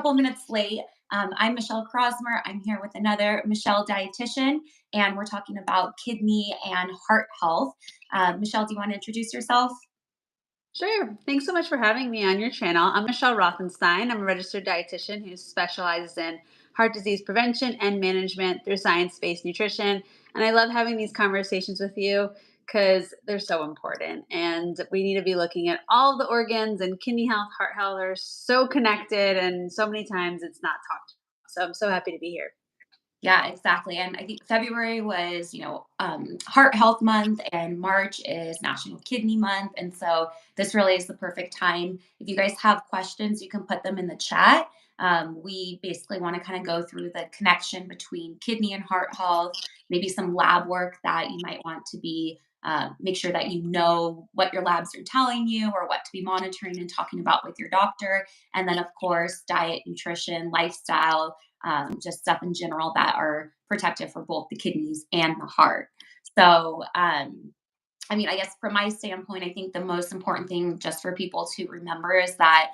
couple minutes late. I'm Michelle Crosmer. I'm here with another Michele dietitian, and we're talking about kidney and heart health. Michelle, do you want to introduce yourself? Sure. Thanks so much for having me on your channel. I'm Michelle Routhenstein. I'm a registered dietitian who specializes in heart disease prevention and management through science-based nutrition. And I love having these conversations with you because they're so important. And we need to be looking at all the organs, and kidney health, heart health are so connected, and so many times it's not talked about. So I'm so happy to be here. Yeah, exactly. And I think February was, Heart Health Month, and March is National Kidney Month. And so this really is the perfect time. If you guys have questions, you can put them in the chat. We basically want to kind of go through the connection between kidney and heart health, maybe some lab work that you might want to be. Make sure that you know what your labs are telling you or what to be monitoring and talking about with your doctor. And then, of course, diet, nutrition, lifestyle, just stuff in general that are protective for both the kidneys and the heart. So, I guess from my standpoint, I think the most important thing just for people to remember is that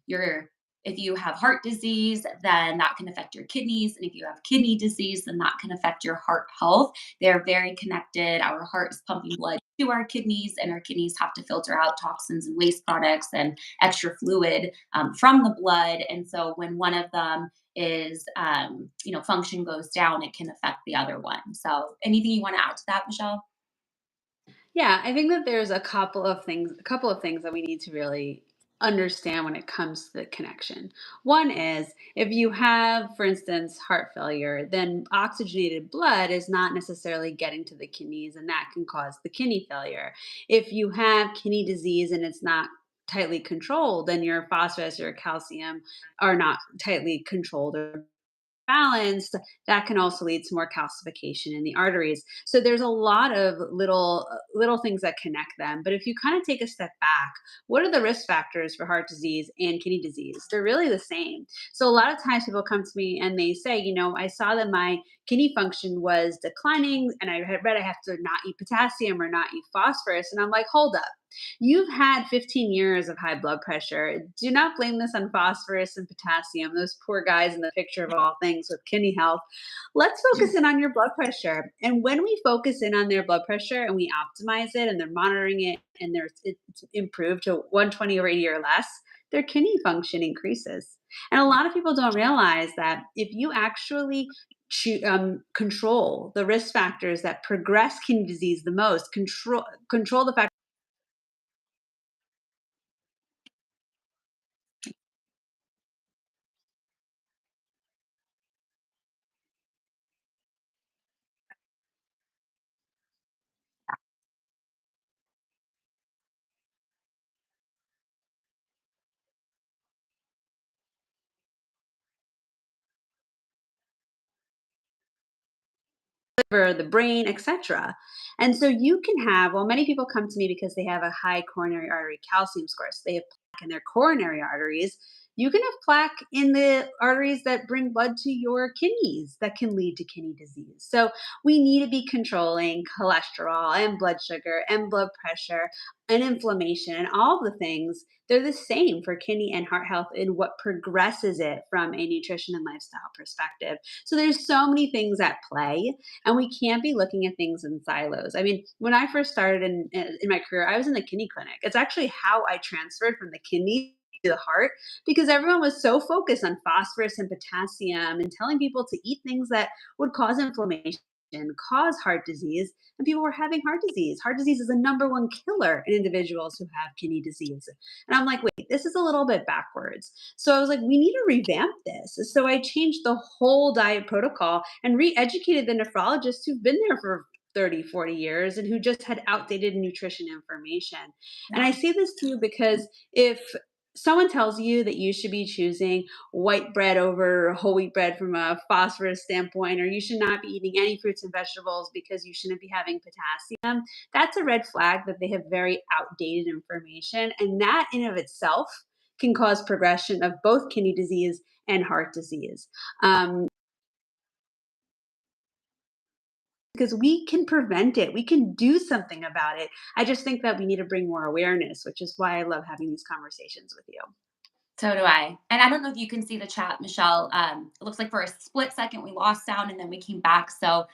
your if you have heart disease, then that can affect your kidneys. And if you have kidney disease, then that can affect your heart health. They're very connected. Our heart is pumping blood to our kidneys, and our kidneys have to filter out toxins and waste products and extra fluid from the blood. And so when one of them is, function goes down, it can affect the other one. So anything you want to add to that, Michelle? Yeah, I think that there's a couple of things that we need to really understand when it comes to the connection. One is if you have, for instance, heart failure, then oxygenated blood is not necessarily getting to the kidneys, and that can cause the kidney failure. If you have kidney disease and it's not tightly controlled, then your phosphorus or calcium are not tightly controlled or balanced, that can also lead to more calcification in the arteries. So there's a lot of little things that connect them. But if you kind of take a step back, what are the risk factors for heart disease and kidney disease? They're really the same. So a lot of times people come to me and they say, I saw that my kidney function was declining, and I had read I have to not eat potassium or not eat phosphorus. And I'm like, hold up. You've had 15 years of high blood pressure. Do not blame this on phosphorus and potassium, those poor guys in the picture of all things with kidney health. Let's focus in on your blood pressure. And when we focus in on their blood pressure and we optimize it and they're monitoring it and it's improved to 120 over 80 or less, their kidney function increases. And a lot of people don't realize that if you actually control the risk factors that progress kidney disease the most, control the fact liver, the brain, etc. And so you can have, well, many people come to me because they have a high coronary artery calcium score. So they have plaque in their coronary arteries. You can have plaque in the arteries that bring blood to your kidneys that can lead to kidney disease. So we need to be controlling cholesterol and blood sugar and blood pressure and inflammation and all the things. They're the same for kidney and heart health in what progresses it from a nutrition and lifestyle perspective. So there's so many things at play, and we can't be looking at things in silos. I mean, when I first started in my career, I was in the kidney clinic. It's actually how I transferred from the kidney to the heart, because everyone was so focused on phosphorus and potassium and telling people to eat things that would cause inflammation, cause heart disease, and people were having heart disease. Heart disease is the number one killer in individuals who have kidney disease. And I'm like, wait, this is a little bit backwards. So I was like, we need to revamp this. So I changed the whole diet protocol and re-educated the nephrologists who've been there for 30, 40 years and who just had outdated nutrition information. And I Yeah. say this to you because if someone tells you that you should be choosing white bread over whole wheat bread from a phosphorus standpoint, or you should not be eating any fruits and vegetables because you shouldn't be having potassium, that's a red flag that they have very outdated information. And that in of itself can cause progression of both kidney disease and heart disease. Because we can prevent it, we can do something about it. I just think that we need to bring more awareness, which is why I love having these conversations with you. So do I. And I don't know if you can see the chat, Michelle. It looks like for a split second we lost sound and then we came back. So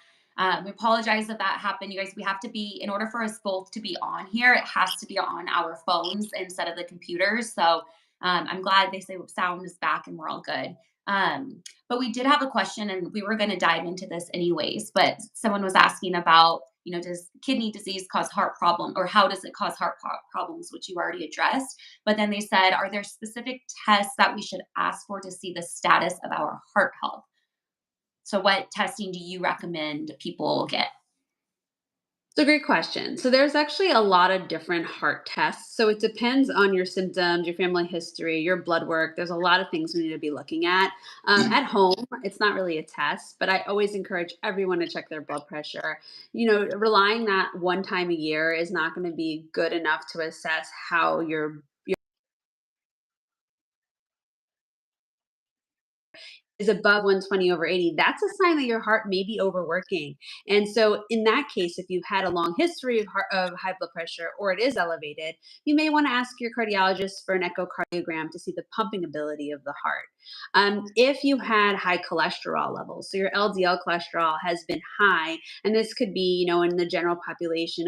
we apologize if that happened. You guys, we have to be, in order for us both to be on here, it has to be on our phones instead of the computers. So I'm glad they say sound is back and we're all good. But we did have a question and we were going to dive into this anyways. But someone was asking about, does kidney disease cause heart problem, or how does it cause problems, which you already addressed. But then they said, are there specific tests that we should ask for to see the status of our heart health? So, what testing do you recommend people get? It's a great question. So there's actually a lot of different heart tests. So it depends on your symptoms, your family history, your blood work. There's a lot of things we need to be looking at. At home, it's not really a test, but I always encourage everyone to check their blood pressure. Relying that one time a year is not going to be good enough to assess how your is above 120 over 80, that's a sign that your heart may be overworking. And so, in that case, if you've had a long history of high blood pressure or it is elevated, you may want to ask your cardiologist for an echocardiogram to see the pumping ability of the heart. If you had high cholesterol levels, so your LDL cholesterol has been high, and this could be, in the general population,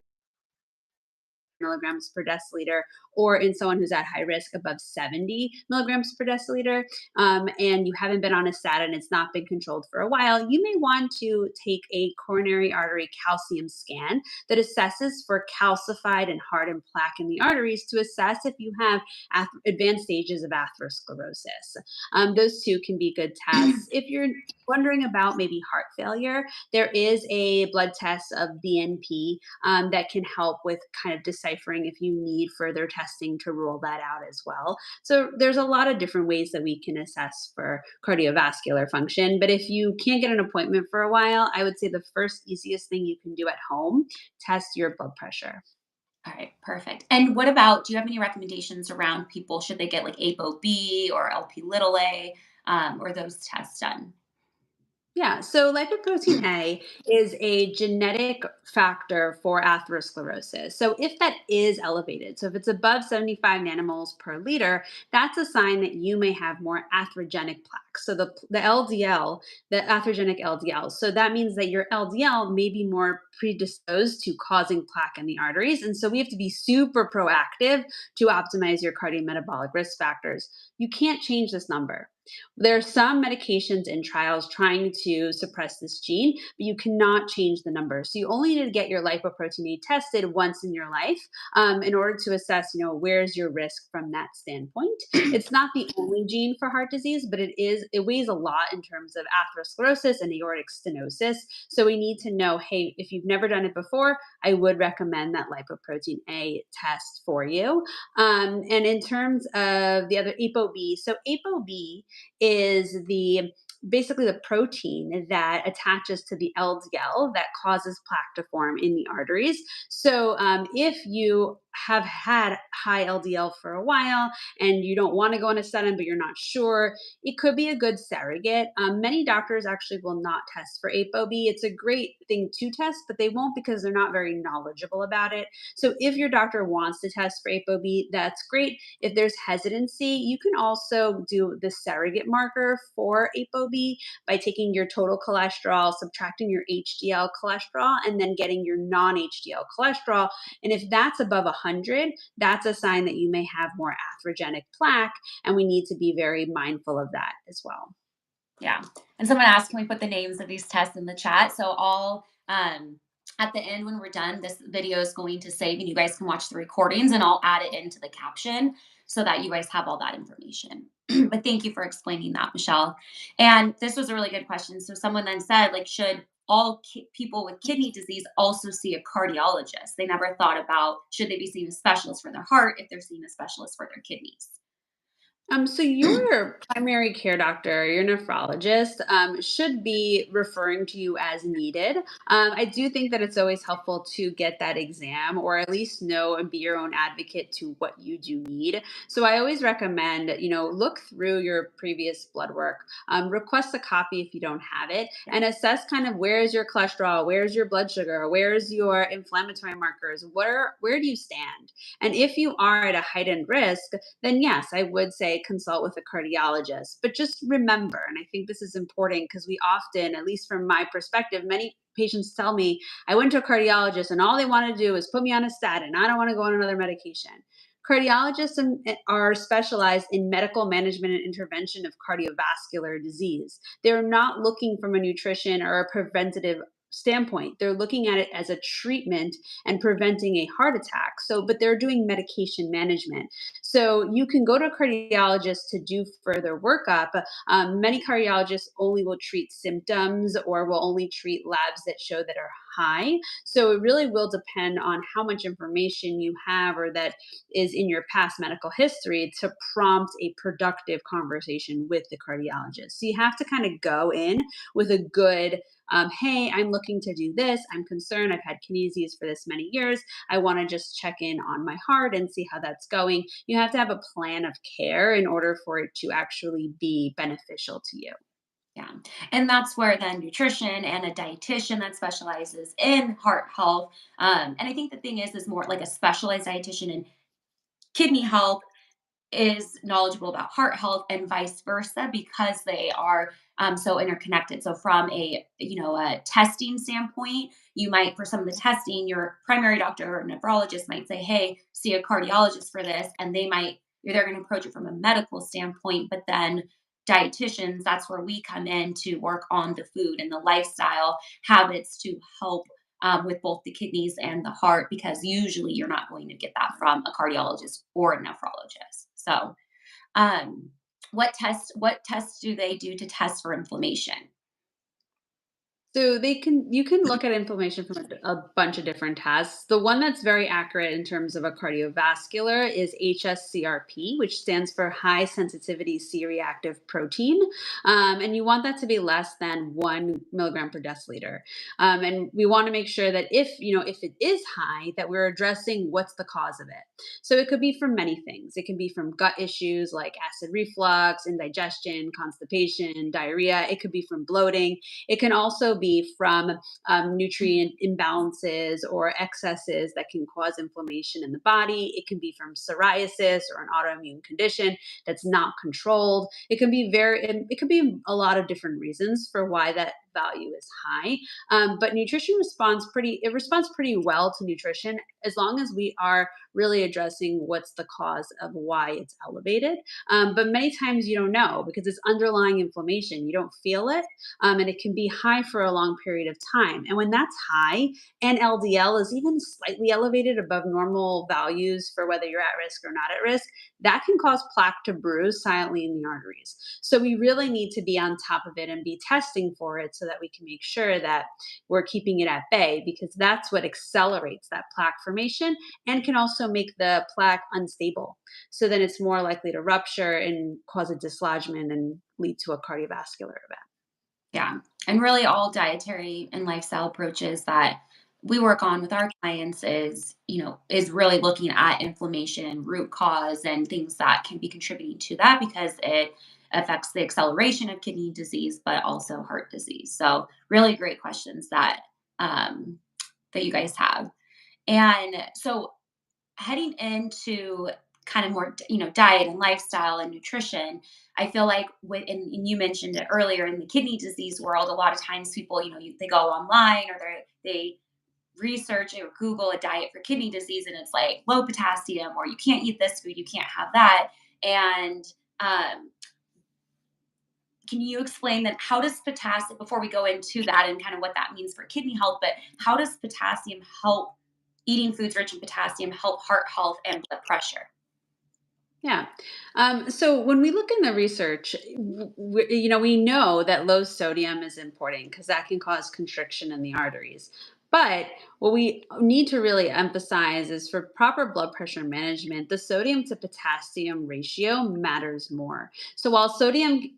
milligrams per deciliter, or in someone who's at high risk above 70 milligrams per deciliter, and you haven't been on a statin, it's not been controlled for a while, you may want to take a coronary artery calcium scan that assesses for calcified and hardened plaque in the arteries to assess if you have advanced stages of atherosclerosis. Those two can be good tests. If you're wondering about maybe heart failure, there is a blood test of BNP that can help with kind of deciphering if you need further testing to rule that out as well. So there's a lot of different ways that we can assess for cardiovascular function. But if you can't get an appointment for a while, I would say the first easiest thing you can do at home, test your blood pressure. All right, perfect. And what about, do you have any recommendations around people? Should they get like Apo B or LP little a, or those tests done? Yeah, so lipoprotein A is a genetic factor for atherosclerosis. So if that is elevated, so if it's above 75 nanomoles per liter, that's a sign that you may have more atherogenic plaques. So the LDL, the atherogenic LDL. So that means that your LDL may be more predisposed to causing plaque in the arteries. And so we have to be super proactive to optimize your cardiometabolic risk factors. You can't change this number. There are some medications in trials trying to suppress this gene, but you cannot change the number. So you only need to get your lipoprotein A tested once in your life in order to assess, where's your risk from that standpoint. It's not the only gene for heart disease, but it weighs a lot in terms of atherosclerosis and aortic stenosis. So we need to know, hey, if you've never done it before, I would recommend that lipoprotein A test for you. And in terms of the other Apo B, so Apo B is basically the protein that attaches to the LDL that causes plaque to form in the arteries. So if you have had high LDL for a while and you don't want to go on a statin, but you're not sure, it could be a good surrogate. Many doctors actually will not test for ApoB. It's a great thing to test, but they won't because they're not very knowledgeable about it. So if your doctor wants to test for ApoB, that's great. If there's hesitancy, you can also do the surrogate marker for ApoB by taking your total cholesterol, subtracting your HDL cholesterol, and then getting your non-HDL cholesterol. And if that's above 100, that's a sign that you may have more atherogenic plaque, and we need to be very mindful of that as well. Yeah. And someone asked, can we put the names of these tests in the chat? So all at the end when we're done, this video is going to save and you guys can watch the recordings and I'll add it into the caption so that you guys have all that information. But thank you for explaining that, Michelle. And this was a really good question. So someone then said, like, should all people with kidney disease also see a cardiologist? They never thought about should they be seeing a specialist for their heart if they're seeing a specialist for their kidneys. So your primary care doctor, your nephrologist, should be referring to you as needed. I do think that it's always helpful to get that exam or at least know and be your own advocate to what you do need. So I always recommend, look through your previous blood work, request a copy if you don't have it, and assess kind of where's your cholesterol, where's your blood sugar, where's your inflammatory markers, where do you stand? And if you are at a heightened risk, then yes, I would say say consult with a cardiologist. But just remember, and I think this is important because we often, at least from my perspective, many patients tell me, I went to a cardiologist and all they want to do is put me on a statin. I don't want to go on another medication. Cardiologists are specialized in medical management and intervention of cardiovascular disease. They're not looking from a nutrition or a preventative standpoint. They're looking at it as a treatment and preventing a heart attack. So, but they're doing medication management. So you can go to a cardiologist to do further workup. Many cardiologists only will treat symptoms or will only treat labs that show that are high. So it really will depend on how much information you have or that is in your past medical history to prompt a productive conversation with the cardiologist. So you have to kind of go in with a good hey, I'm looking to do this. I'm concerned. I've had kidney disease for this many years. I want to just check in on my heart and see how that's going. You have to have a plan of care in order for it to actually be beneficial to you. Yeah. And that's where then nutrition and a dietitian that specializes in heart health. And I think the thing is more like a specialized dietitian in kidney health is knowledgeable about heart health and vice versa because they are so interconnected. So from a testing standpoint, you might for some of the testing, your primary doctor or nephrologist might say, "Hey, see a cardiologist for this," and they're going to approach it from a medical standpoint. But then dietitians, that's where we come in to work on the food and the lifestyle habits to help with both the kidneys and the heart, because usually you're not going to get that from a cardiologist or a nephrologist. So, um, what tests do they do to test for inflammation? So you can look at inflammation from a bunch of different tests. The one that's very accurate in terms of a cardiovascular is HsCRP, which stands for high sensitivity C-reactive protein, and you want that to be less than 1 milligram per deciliter. And we want to make sure that if it is high, that we're addressing what's the cause of it. So it could be from many things. It can be from gut issues like acid reflux, indigestion, constipation, diarrhea. It could be from bloating. It can also be from nutrient imbalances or excesses that can cause inflammation in the body. It can be from psoriasis or an autoimmune condition that's not controlled. It could be a lot of different reasons for why that value is high. But nutrition responds pretty well to nutrition as long as we are really addressing what's the cause of why it's elevated. But many times you don't know because it's underlying inflammation. You don't feel it, and it can be high for a long period of time. And when that's high and LDL is even slightly elevated above normal values for whether you're at risk or not at risk, that can cause plaque to bruise silently in the arteries. So we really need to be on top of it and be testing for it so that we can make sure that we're keeping it at bay, because that's what accelerates that plaque formation and can also make the plaque unstable. So then it's more likely to rupture and cause a dislodgement and lead to a cardiovascular event. Yeah. And really all dietary and lifestyle approaches that we work on with our clients is really looking at inflammation, root cause, and things that can be contributing to that because it affects the acceleration of kidney disease, but also heart disease. So really great questions um, that you guys have. And so heading into kind of more diet and lifestyle and nutrition, I feel like and you mentioned it earlier in the kidney disease world, a lot of times people they go online or they research or Google a diet for kidney disease and it's like low potassium or you can't eat this food, you can't have that. And can you explain that how does potassium, before we go into that and kind of what that means for kidney health, but how does potassium help, eating foods rich in potassium help heart health and blood pressure? Yeah. So when we look in the research, we know that low sodium is important because that can cause constriction in the arteries. But what we need to really emphasize is for proper blood pressure management, the sodium to potassium ratio matters more. So while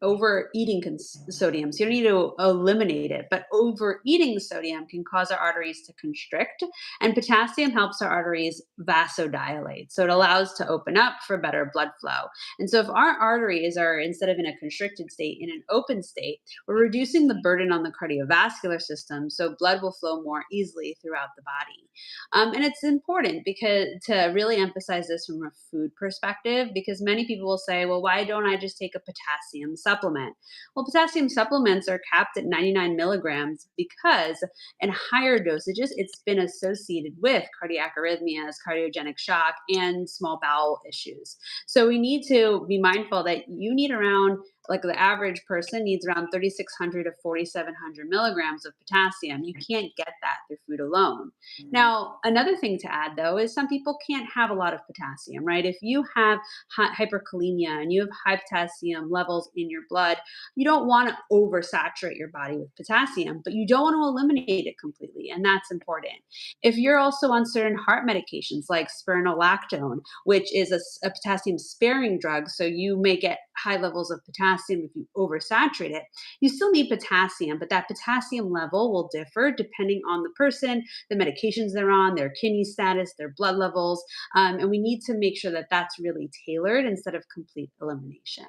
overeating sodium, so you don't need to eliminate it, but overeating sodium can cause our arteries to constrict, and potassium helps our arteries vasodilate. So it allows to open up for better blood flow. And so if our arteries are, instead of in a constricted state, in an open state, we're reducing the burden on the cardiovascular system so blood will flow more easily throughout the body. And it's important because to really emphasize this from a food perspective, because many people will say, well, why don't I just take a potassium supplement? Well, potassium supplements are capped at 99 milligrams because in higher dosages, it's been associated with cardiac arrhythmias, cardiogenic shock, and small bowel issues. So we need to be mindful that you need around, like the average person needs around 3,600 to 4,700 milligrams of potassium. You can't get that through food alone. Now, another thing to add though is some people can't have a lot of potassium, right? If you have hyperkalemia and you have high potassium levels in your blood, you don't want to oversaturate your body with potassium, but you don't want to eliminate it completely. And that's important. If you're also on certain heart medications like spironolactone, which is a potassium sparing drug, so you may get high levels of potassium if you oversaturate it, you still need potassium, but that potassium level will differ depending on the person, the medications they're on, their kidney status, their blood levels. And we need to make sure that that's really tailored instead of complete elimination.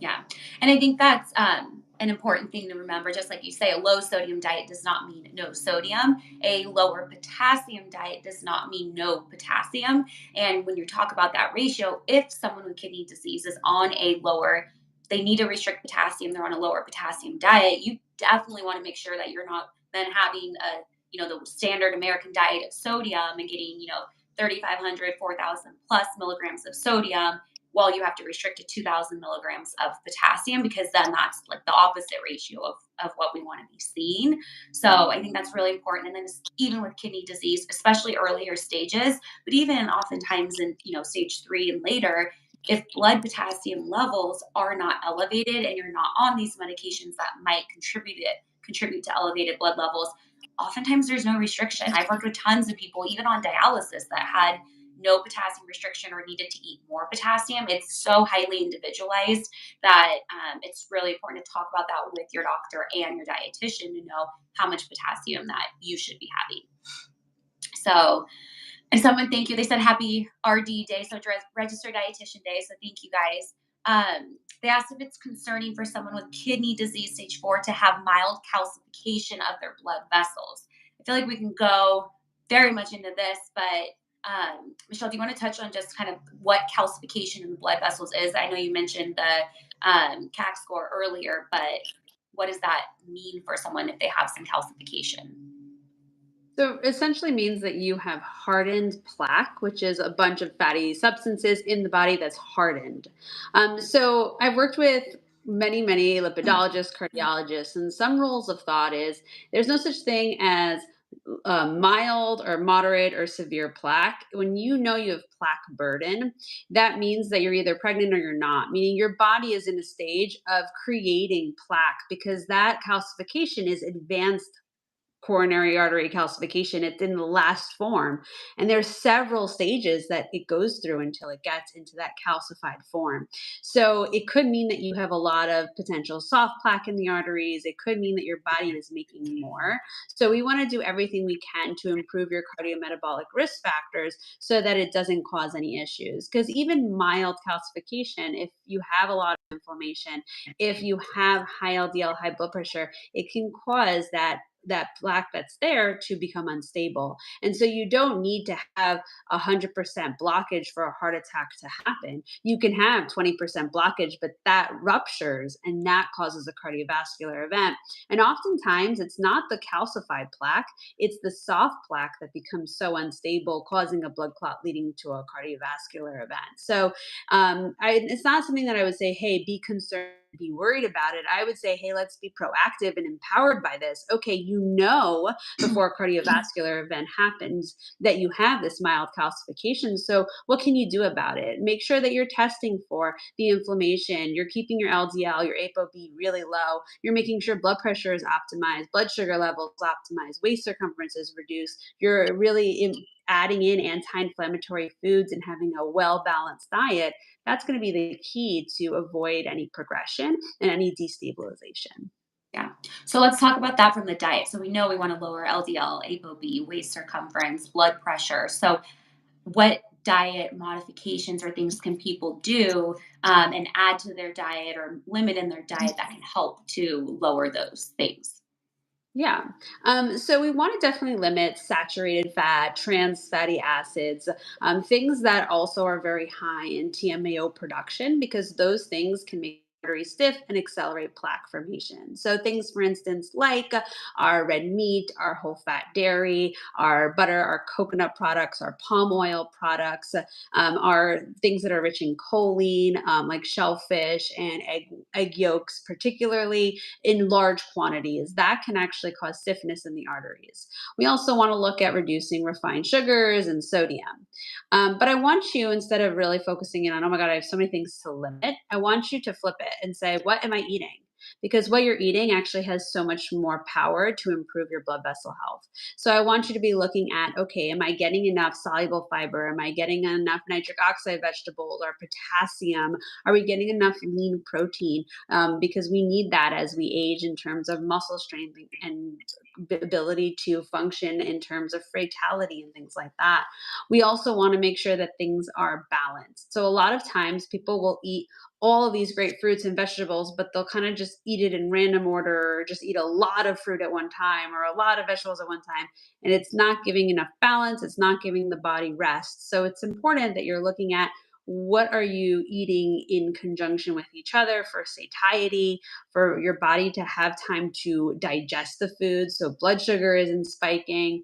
Yeah. And I think that's an important thing to remember. Just like you say, a low sodium diet does not mean no sodium. A lower potassium diet does not mean no potassium. And when you talk about that ratio, if someone with kidney disease is on a lower, they need to restrict potassium, they're on a lower potassium diet, you definitely want to make sure that you're not then having the standard American diet of sodium and getting, 3,500, 4,000 plus milligrams of sodium while you have to restrict to 2,000 milligrams of potassium, because then that's like the opposite ratio of what we want to be seeing. So I think that's really important. And then even with kidney disease, especially earlier stages, but even oftentimes in stage 3 and later, if blood potassium levels are not elevated and you're not on these medications that might contribute to elevated blood levels, oftentimes there's no restriction. I've worked with tons of people, even on dialysis, that had no potassium restriction or needed to eat more potassium. It's so highly individualized that it's really important to talk about that with your doctor and your dietitian to know how much potassium that you should be having. So, and someone, thank you. They said happy RD day, so registered dietitian day. So thank you guys. They asked if it's concerning for someone with kidney disease stage 4 to have mild calcification of their blood vessels. I feel like we can go very much into this, but Michelle, do you want to touch on just kind of what calcification in the blood vessels is? I know you mentioned the CAC score earlier, but what does that mean for someone if they have some calcification? So essentially means that you have hardened plaque, which is a bunch of fatty substances in the body that's hardened. So I've worked with many lipidologists, cardiologists, and some rules of thought is there's no such thing as mild or moderate or severe plaque. When you know you have plaque burden, that means that you're either pregnant or you're not, meaning your body is in a stage of creating plaque because that calcification is advanced coronary artery calcification. It's in the last form. And there's several stages that it goes through until it gets into that calcified form. So it could mean that you have a lot of potential soft plaque in the arteries. It could mean that your body is making more. So we want to do everything we can to improve your cardiometabolic risk factors so that it doesn't cause any issues. Because even mild calcification, if you have a lot of inflammation, if you have high LDL, high blood pressure, it can cause that plaque that's there to become unstable. And so you don't need to have 100% blockage for a heart attack to happen. You can have 20% blockage, but that ruptures and that causes a cardiovascular event. And oftentimes it's not the calcified plaque, it's the soft plaque that becomes so unstable, causing a blood clot leading to a cardiovascular event. So it's not something that I would say, hey, be concerned, be worried about it. I would say, hey, let's be proactive and empowered by this. Okay, before a cardiovascular event happens that you have this mild calcification. So what can you do about it? Make sure that you're testing for the inflammation. You're keeping your LDL, your Apo B really low. You're making sure blood pressure is optimized, blood sugar levels optimized, waist circumference is reduced. You're really adding in anti-inflammatory foods and having a well-balanced diet. That's going to be the key to avoid any progression and any destabilization. Yeah. So let's talk about that from the diet. So we know we want to lower LDL, ApoB, waist circumference, blood pressure. So what diet modifications or things can people do and add to their diet or limit in their diet that can help to lower those things? Yeah. So we want to definitely limit saturated fat, trans fatty acids, things that also are very high in TMAO production, because those things can make arteries stiff and accelerate plaque formation. So things, for instance, like our red meat, our whole fat dairy, our butter, our coconut products, our palm oil products, are things that are rich in choline, like shellfish and egg yolks, particularly in large quantities. That can actually cause stiffness in the arteries. We also want to look at reducing refined sugars and sodium. But I want you, instead of really focusing in on, oh my God, I have so many things to limit, I want you to flip it and say, what am I eating? Because what you're eating actually has so much more power to improve your blood vessel health. So I want you to be looking at, okay, am I getting enough soluble fiber? Am I getting enough nitric oxide vegetables or potassium? Are we getting enough lean protein? Because we need that as we age in terms of muscle strength and ability to function in terms of frailty and things like that. We also want to make sure that things are balanced. So a lot of times people will eat all of these great fruits and vegetables, but they'll kind of just eat it in random order, or just eat a lot of fruit at one time or a lot of vegetables at one time. And it's not giving enough balance. It's not giving the body rest. So it's important that you're looking at what are you eating in conjunction with each other for satiety, for your body to have time to digest the food so blood sugar isn't spiking.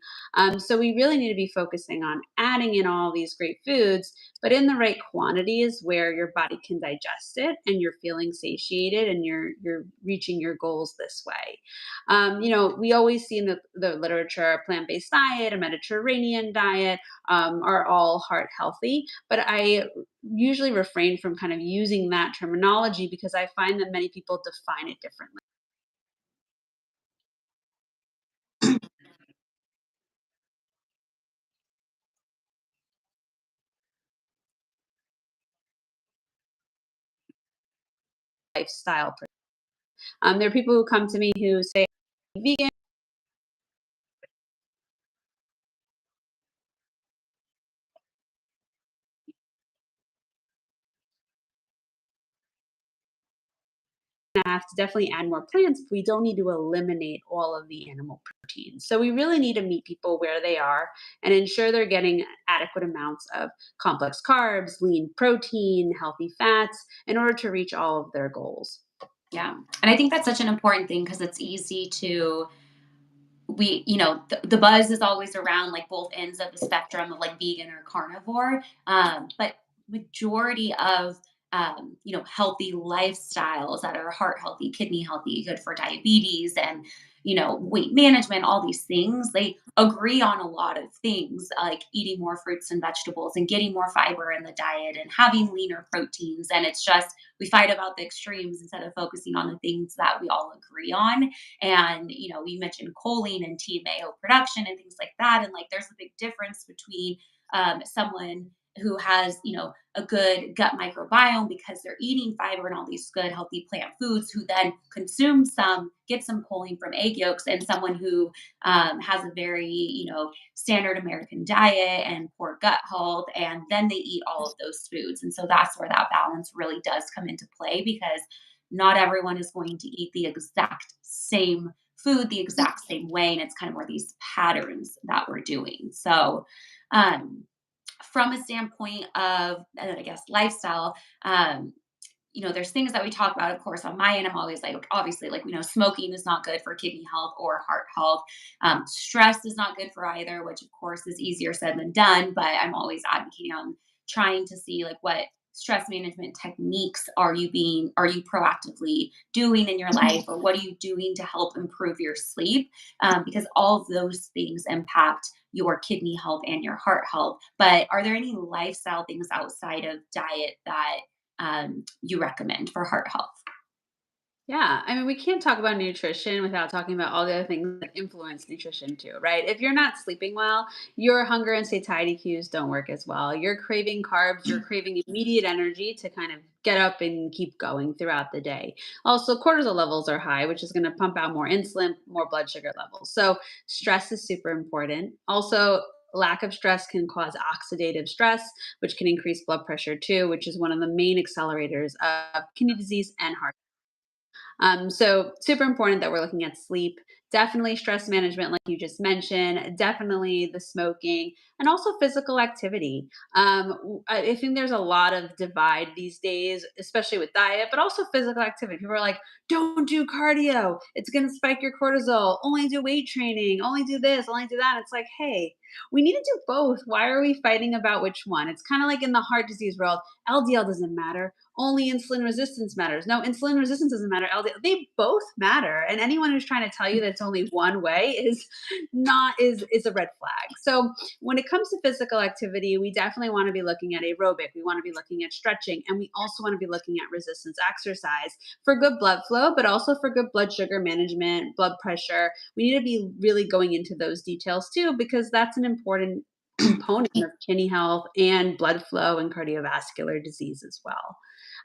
So we really need to be focusing on adding in all these great foods, but in the right quantities where your body can digest it and you're feeling satiated and you're reaching your goals this way. We always see in the literature a plant-based diet, a Mediterranean diet, are all heart healthy, but I usually refrain from kind of using that terminology because I find that many people define it differently. Lifestyle. There are people who come to me who say vegan. Have to definitely add more plants, but we don't need to eliminate all of the animal proteins. So we really need to meet people where they are and ensure they're getting adequate amounts of complex carbs, lean protein, healthy fats in order to reach all of their goals. Yeah. And I think that's such an important thing because it's easy to the buzz is always around like both ends of the spectrum of like vegan or carnivore, but majority of healthy lifestyles that are heart healthy, kidney healthy, good for diabetes and weight management, all these things, they agree on a lot of things like eating more fruits and vegetables and getting more fiber in the diet and having leaner proteins. And it's just we fight about the extremes instead of focusing on the things that we all agree on. And, we mentioned choline and TMAO production and things like that. And like, there's a big difference between someone who has, a good gut microbiome because they're eating fiber and all these good, healthy plant foods, who then get some choline from egg yolks, and someone who has a very, standard American diet and poor gut health. And then they eat all of those foods. And so that's where that balance really does come into play because not everyone is going to eat the exact same food the exact same way. And it's kind of more these patterns that we're doing. So, um, from a standpoint of, I guess, lifestyle, um, there's things that we talk about, of course, on my end. I'm always like, obviously, like, smoking is not good for kidney health or heart health. Stress is not good for either, which, of course, is easier said than done. But I'm always advocating on trying to see, like, what stress management techniques are you proactively doing in your life, or what are you doing to help improve your sleep? Because all of those things impact your kidney health and your heart health. But are there any lifestyle things outside of diet that you recommend for heart health? Yeah, I mean, we can't talk about nutrition without talking about all the other things that influence nutrition too, right? If you're not sleeping well, your hunger and satiety cues don't work as well. You're craving carbs, you're craving immediate energy to kind of get up and keep going throughout the day. Also, cortisol levels are high, which is going to pump out more insulin, more blood sugar levels. So, stress is super important. Also, lack of stress can cause oxidative stress, which can increase blood pressure too, which is one of the main accelerators of kidney disease and heart. So super important that we're looking at sleep, definitely stress management, like you just mentioned, definitely the smoking, and also physical activity. I think there's a lot of divide these days, especially with diet, but also physical activity. People are like, don't do cardio. It's going to spike your cortisol. Only do weight training. Only do this. Only do that. It's like, hey, we need to do both. Why are we fighting about which one? It's kind of like in the heart disease world. LDL doesn't matter. Only insulin resistance matters. No, insulin resistance doesn't matter. LDL, they both matter. And anyone who's trying to tell you that it's only one way is a red flag. So when it comes to physical activity, we definitely want to be looking at aerobic. We want to be looking at stretching, and we also want to be looking at resistance exercise for good blood flow, but also for good blood sugar management, blood pressure. We need to be really going into those details too, because that's an important component of kidney health and blood flow and cardiovascular disease as well.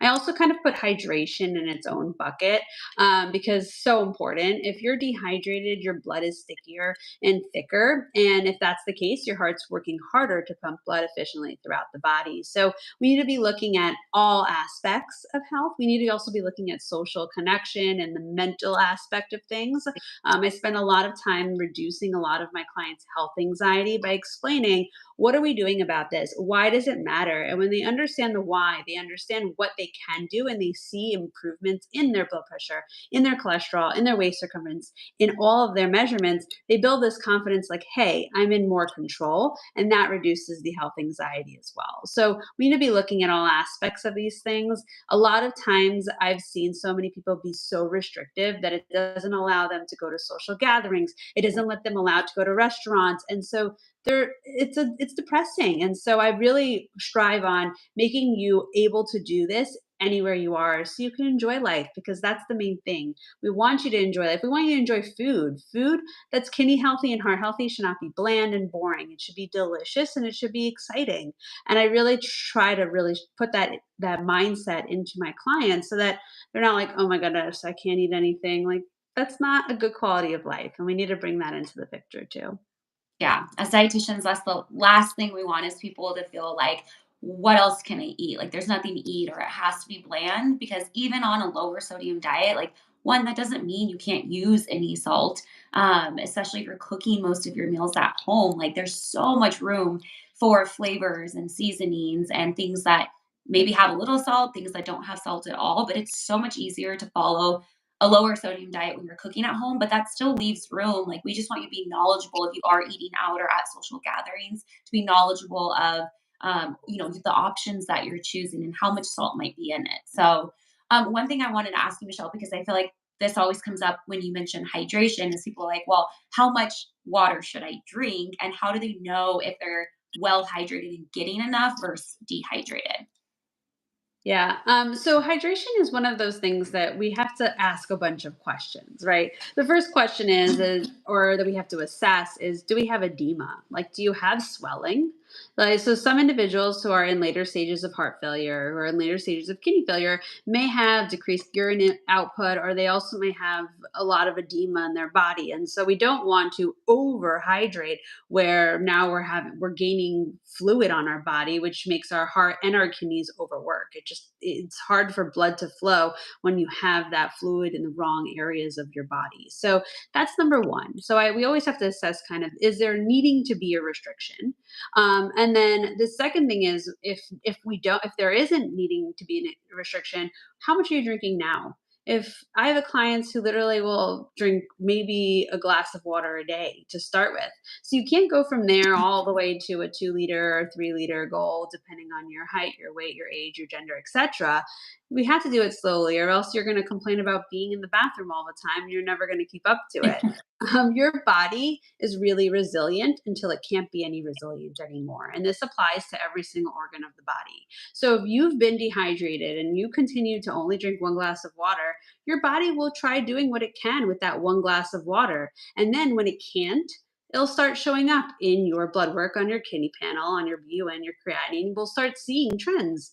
I also kind of put hydration in its own bucket because so important. If you're dehydrated, your blood is stickier and thicker. And if that's the case, your heart's working harder to pump blood efficiently throughout the body. So we need to be looking at all aspects of health. We need to also be looking at social connection and the mental aspect of things. I spend a lot of time reducing a lot of my clients' health anxiety by explaining what are we doing about this? Why does it matter? And when they understand the why, they understand what they can do, and they see improvements in their blood pressure, in their cholesterol, in their waist circumference, in all of their measurements, they build this confidence like, hey, I'm in more control. And that reduces the health anxiety as well. So we need to be looking at all aspects of these things. A lot of times I've seen so many people be so restrictive that it doesn't allow them to go to social gatherings. It doesn't let them allowed to go to restaurants. And so it's depressing. And so I really strive on making you able to do this anywhere you are so you can enjoy life, because that's the main thing. We want you to enjoy life. We want you to enjoy food that's kidney healthy and heart healthy should not be bland and boring. It should be delicious and it should be exciting. And I really try to really put that mindset into my clients so that they're not like, oh my goodness, I can't eat anything. Like, that's not a good quality of life, and we need to bring that into the picture too. Yeah, as dietitians, that's the last thing we want is people to feel like, what else can I eat? Like there's nothing to eat or it has to be bland because even on a lower sodium diet, like one, that doesn't mean you can't use any salt, especially if you're cooking most of your meals at home. Like there's so much room for flavors and seasonings and things that maybe have a little salt, things that don't have salt at all, but it's so much easier to follow a lower sodium diet when you're cooking at home, but that still leaves room. Like we just want you to be knowledgeable if you are eating out or at social gatherings to be knowledgeable of the options that you're choosing and how much salt might be in it. So one thing I wanted to ask you, Michelle, because I feel like this always comes up when you mention hydration, is people are like, well, how much water should I drink? And how do they know if they're well hydrated and getting enough versus dehydrated? Yeah. So hydration is one of those things that we have to ask a bunch of questions, right? The first question or that we have to assess is, do we have edema? Like, do you have swelling? Like, so some individuals who are in later stages of heart failure or in later stages of kidney failure may have decreased urine output, or they also may have a lot of edema in their body. And so we don't want to overhydrate where now we're gaining fluid on our body, which makes our heart and our kidneys overwork. It's hard for blood to flow when you have that fluid in the wrong areas of your body. So that's number one. So we always have to assess kind of, is there needing to be a restriction? And then the second thing is, if there isn't needing to be a restriction, how much are you drinking now? If I have a clients who literally will drink maybe a glass of water a day to start with, so you can't go from there all the way to a 2 liter or 3 liter goal, depending on your height, your weight, your age, your gender, etc. We have to do it slowly, or else you're going to complain about being in the bathroom all the time. You're never going to keep up to it. Your body is really resilient until it can't be any resilient anymore. And this applies to every single organ of the body. So if you've been dehydrated and you continue to only drink 1 glass of water, your body will try doing what it can with that 1 glass of water. And then when it can't, it'll start showing up in your blood work on your kidney panel, on your BUN, your creatinine. We'll start seeing trends.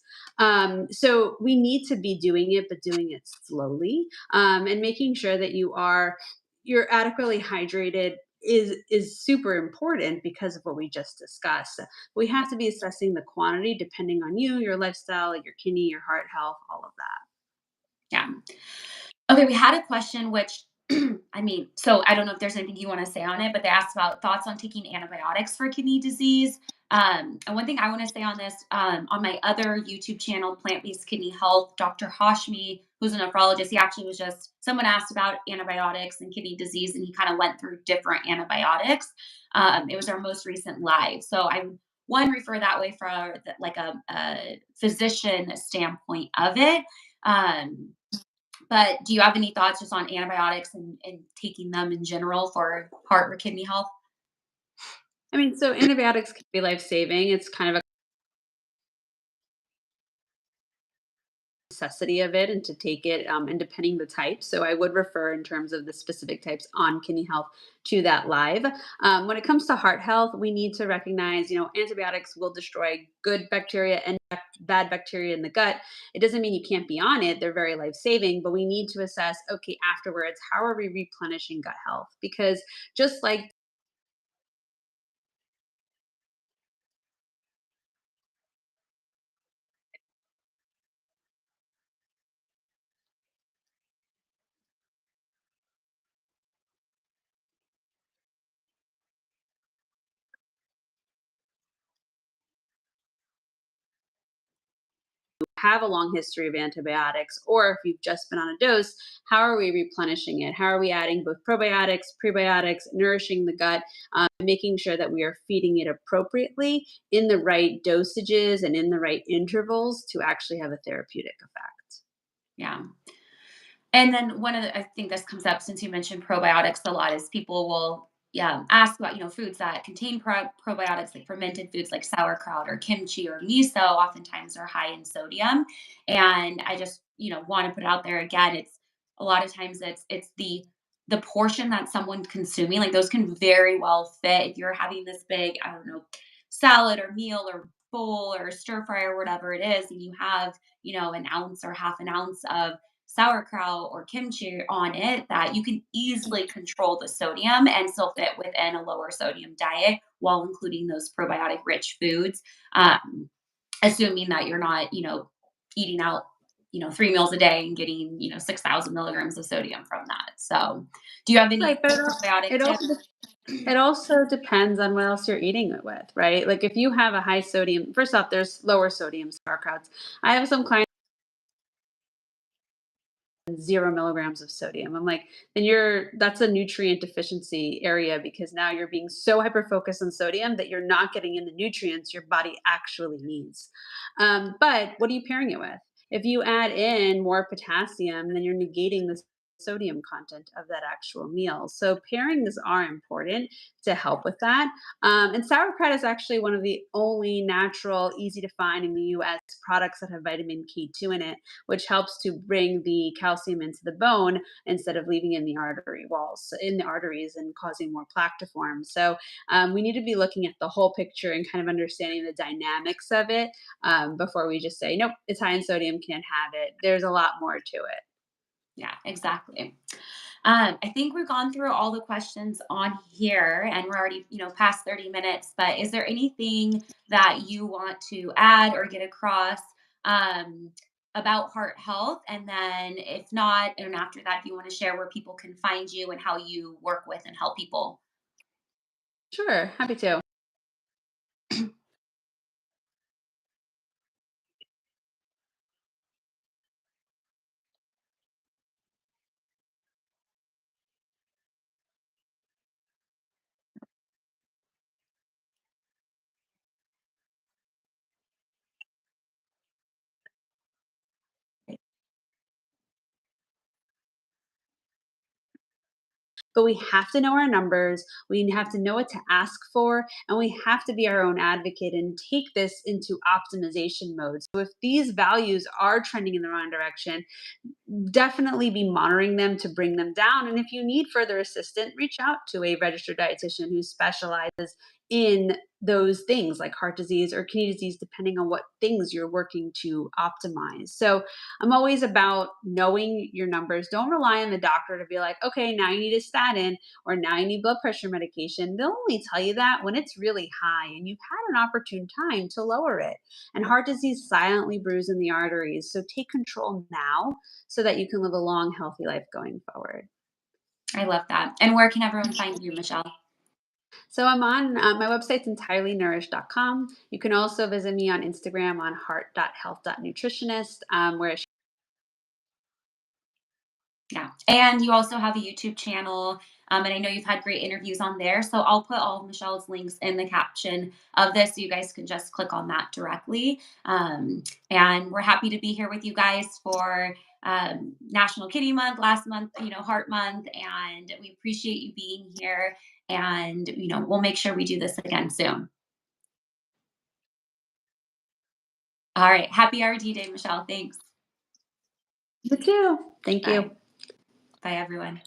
So we need to be doing it, but doing it slowly, and making sure that you're adequately hydrated is super important because of what we just discussed. We have to be assessing the quantity depending on you, your lifestyle, your kidney, your heart health, all of that. Yeah. Okay, we had a question which I mean, so I don't know if there's anything you want to say on it, but they asked about thoughts on taking antibiotics for kidney disease. And one thing I want to say on this, on my other YouTube channel, Plant Based Kidney Health, Dr. Hashmi, who's a nephrologist, he actually was just someone asked about antibiotics and kidney disease, and he kind of went through different antibiotics. It was our most recent live, so I would one refer that way for like a physician standpoint of it. Um, but do you have any thoughts just on antibiotics and taking them in general for heart or kidney health? I mean, so antibiotics can be life saving. It's kind of a necessity of it and to take it and depending the type. So I would refer in terms of the specific types on kidney health to that live. When it comes to heart health, we need to recognize, antibiotics will destroy good bacteria and bad bacteria in the gut. It doesn't mean you can't be on it. They're very life saving, but we need to assess, okay, afterwards, how are we replenishing gut health? Because just like have a long history of antibiotics, or if you've just been on a dose, how are we replenishing it? How are we adding both probiotics, prebiotics, nourishing the gut, making sure that we are feeding it appropriately in the right dosages and in the right intervals to actually have a therapeutic effect? Yeah. And then one of the I think this comes up since you mentioned probiotics a lot is people will, yeah, ask about, foods that contain probiotics, like fermented foods like sauerkraut or kimchi or miso, oftentimes are high in sodium. And I just, want to put it out there again, it's a lot of times it's the portion that someone's consuming, like those can very well fit if you're having this big, I don't know, salad or meal or bowl or stir fry or whatever it is, and you have, an ounce or half an ounce of sauerkraut or kimchi on it, that you can easily control the sodium and still fit within a lower sodium diet while including those probiotic rich foods, assuming that you're not, eating out, 3 meals a day and getting, 6,000 milligrams of sodium from that. So do you have any Right, but probiotic it tips? also it also depends on what else you're eating it with, right? Like if you have a high sodium, first off, there's lower sodium sauerkrauts. I have some clients 0 milligrams of sodium. I'm like, then that's a nutrient deficiency area because now you're being so hyper focused on sodium that you're not getting in the nutrients your body actually needs. But what are you pairing it with? If you add in more potassium, then you're negating the sodium content of that actual meal. So pairings are important to help with that. And sauerkraut is actually one of the only natural, easy to find in the US products that have vitamin K2 in it, which helps to bring the calcium into the bone instead of leaving in the artery walls, in the arteries, and causing more plaque to form. So we need to be looking at the whole picture and kind of understanding the dynamics of it before we just say, nope, it's high in sodium, can't have it. There's a lot more to it. Yeah, exactly. I think we've gone through all the questions on here and we're already, past 30 minutes, but is there anything that you want to add or get across um, about heart health? And then if not, and after that, if you want to share where people can find you and how you work with and help people. Sure, happy to. But we have to know our numbers. We have to know what to ask for, and we have to be our own advocate and take this into optimization mode. So if these values are trending in the wrong direction, definitely be monitoring them to bring them down. And if you need further assistance, reach out to a registered dietitian who specializes in those things like heart disease or kidney disease, depending on what things you're working to optimize. So I'm always about knowing your numbers. Don't rely on the doctor to be like, okay, now you need a statin or now you need blood pressure medication. They'll only tell you that when it's really high and you've had an opportune time to lower it. And heart disease silently brews in the arteries. So take control now so that you can live a long, healthy life going forward. I love that. And where can everyone find you, Michelle? So I'm on my website's entirelynourished.com. You can also visit me on Instagram on heart.health.nutritionist, where Yeah. And you also have a YouTube channel. And I know you've had great interviews on there. So I'll put all of Michelle's links in the caption of this so you guys can just click on that directly. And we're happy to be here with you guys for National Kidney Month, last month, Heart Month. And we appreciate you being here. And, we'll make sure we do this again soon. All right. Happy RD Day, Michelle. Thanks. you too. Thank Bye. you. Bye, everyone.